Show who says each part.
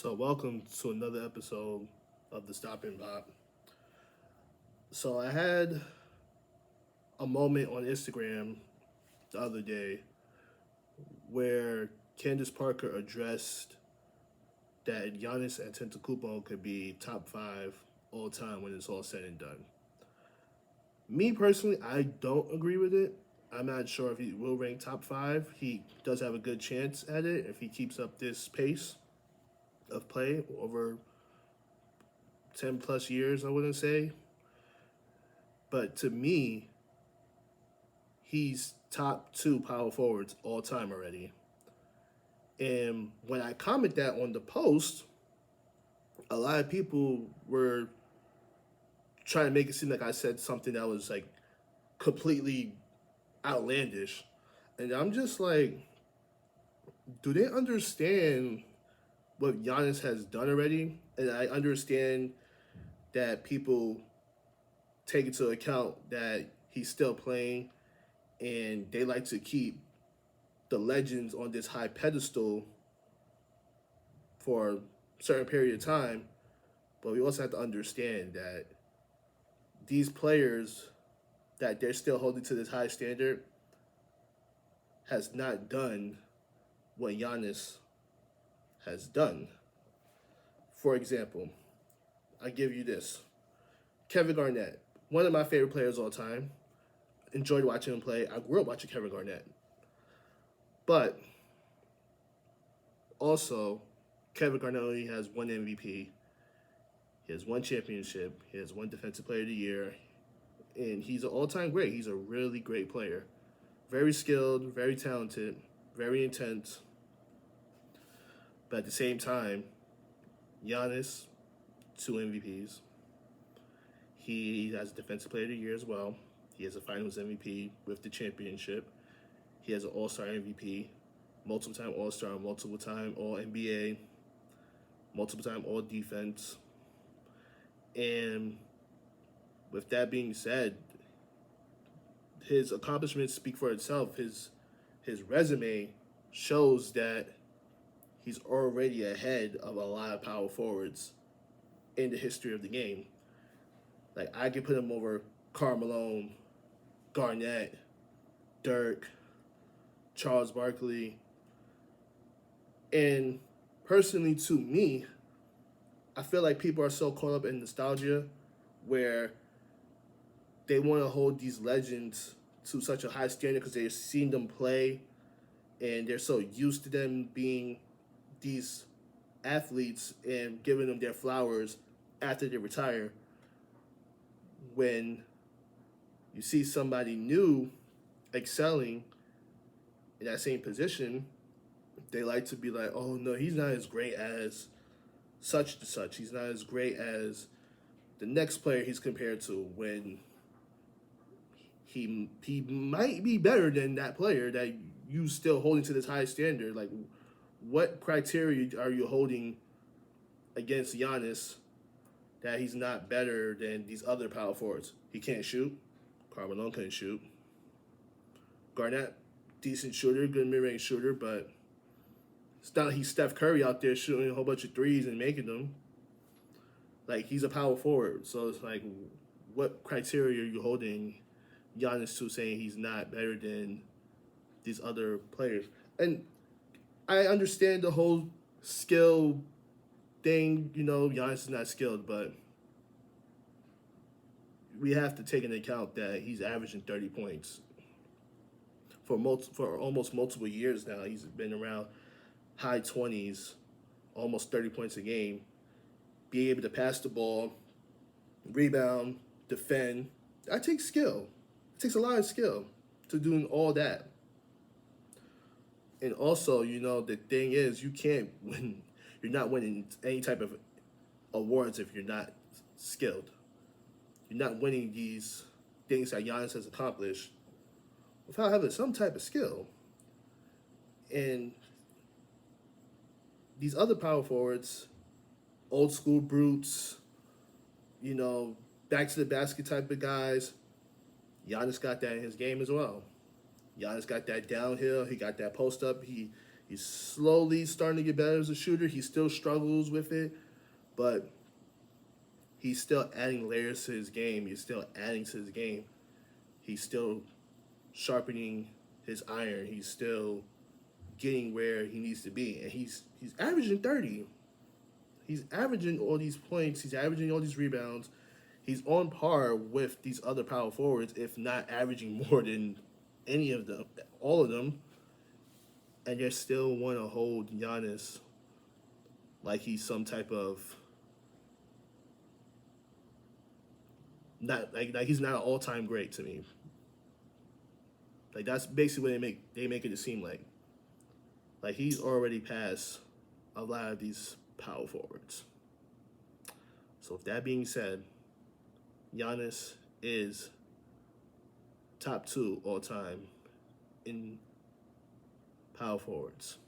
Speaker 1: So, welcome to another episode of the Stop and Pop. So, I had a moment on Instagram the other day where Candace Parker addressed that Giannis Antetokounmpo could be top five all time when it's all said and done. Me personally, I don't agree with it. I'm not sure if he will rank top five. He does have a good chance at it if he keeps up this pace of play over 10 plus years, I wouldn't say. But to me, he's top two power forwards all time already. And when I comment that on the post, a lot of people were trying to make it seem like I said something that was like completely outlandish. And I'm just like, do they understand what Giannis has done already? And I understand that people take into account that he's still playing and they like to keep the legends on this high pedestal for a certain period of time. But we also have to understand that these players that they're still holding to this high standard has not done what Giannis has done. For example, I give you this. Kevin Garnett, one of my favorite players all time. Enjoyed watching him play. I grew up watching Kevin Garnett. But also, Kevin Garnett only has one MVP. He has one championship. He has one Defensive Player of the Year. And he's an all-time great. He's a really great player. Very skilled, very talented, very intense. But at the same time, Giannis, two MVPs. He has Defensive Player of the Year as well. He has a Finals MVP with the championship. He has an All-Star MVP, multiple-time All-Star, multiple-time All-NBA, multiple-time All-Defense. And with that being said, his accomplishments speak for itself. His resume shows that he's already ahead of a lot of power forwards in the history of the game. Like I could put him over Karl Malone, Garnett, Dirk, Charles Barkley. And personally to me, I feel like people are so caught up in nostalgia where they want to hold these legends to such a high standard because they've seen them play and they're so used to them being these athletes and giving them their flowers after they retire. When you see somebody new excelling in that same position, they like to be like, oh no, he's not as great as such and such. He's not as great as the next player he's compared to, when he might be better than that player that you still holding to this high standard. Like, what criteria are you holding against Giannis that he's not better than these other power forwards? He can't shoot. Karl Malone couldn't shoot. Garnett, decent shooter, good mid-range shooter, but it's not like he's Steph Curry out there shooting a whole bunch of threes and making them. Like, he's a power forward. So it's like, what criteria are you holding Giannis to, saying he's not better than these other players? And I understand the whole skill thing. You know, Giannis is not skilled, but we have to take into account that he's averaging 30 points for almost multiple years now. He's been around high 20s, almost 30 points a game. Being able to pass the ball, rebound, defend, that takes skill. It takes a lot of skill to doing all that. And also, you know, the thing is, you can't win. You're not winning any type of awards if you're not skilled. You're not winning these things that Giannis has accomplished without having some type of skill. And these other power forwards, old school brutes, you know, back to the basket type of guys, Giannis got that in his game as well. Giannis got that downhill. He got that post up. He He's slowly starting to get better as a shooter. He still struggles with it, but he's still adding layers to his game. He's still adding to his game. He's still sharpening his iron. He's still getting where he needs to be. And he's averaging 30. He's averaging all these points. He's averaging all these rebounds. He's on par with these other power forwards, if not averaging more than any of them, all of them. And you still want to hold Giannis like he's some type of not like he's not an all time great to me. Like that's basically what they make it seem like. Like he's already past a lot of these power forwards. So with that being said, Giannis is top 2 all time in power forwards.